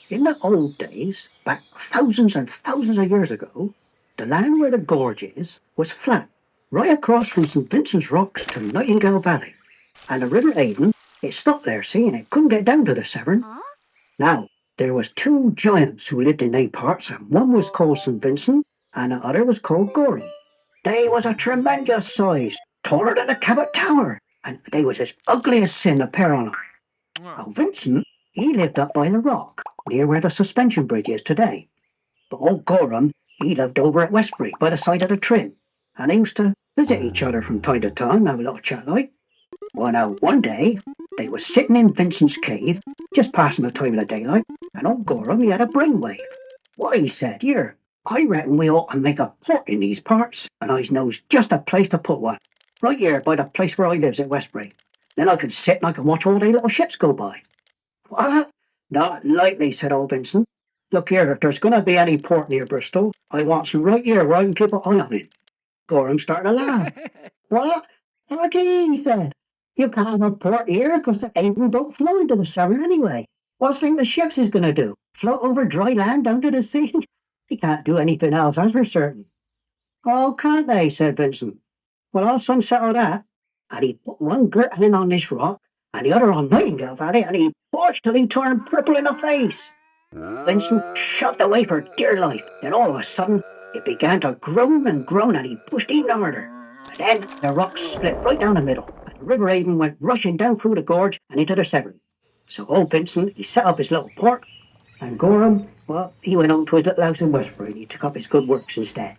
In the old days, back thousands and thousands of years ago, the land where the gorge is was flat, right across from St. Vincent's Rocks to Nightingale Valley. And the River Aden, it stopped there, see, and it couldn't get down to the Severn. Huh? Now, there was two giants who lived in they parts, and one was called St. Vincent, and the other was called Gorham. They was a tremendous size, taller than the Cabot Tower, and they was as ugly as sin, a pair on 'em. Now, Vincent, he lived up by the rock, near where the suspension bridge is today. But old Gorham, he lived over at Westbury, by the side of the Trim, and they used to visit each other from time to time, have a little chat like. Well, now, one day, they was sitting in Vincent's cave, just passing the time of the daylight, and old Gorham, he had a brainwave. What he said, here, I reckon we ought to make a port in these parts, and I knows just a place to put one. Right here, by the place where I lives at Westbury. Then I could sit and I could watch all they little ships go by. What? Not likely, said old Vincent. Look here, if there's going to be any port near Bristol, I want some right here where I can keep an eye on it. Gorham started to laugh. What? Lucky, he said. You can't have a port here because the Avon don't flow into the Severn anyway. What do you think the ships is going to do? Float over dry land down to the sea? They can't do anything else, that's for certain. Oh, can't they? Said Vincent. Well, I'll soon settle that. And he put one girt hand on this rock and the other on Nightingale Valley, and he pushed till he turned purple in the face. Vincent shoved away for dear life. Then all of a sudden, it began to groan and groan, and he pushed even harder. And then the rocks split right down the middle, and the River Avon went rushing down through the gorge and into the Severn. So old Vincent, he set up his little port, and Gorham, well, he went on to his little house in Westbury, and he took up his good works instead.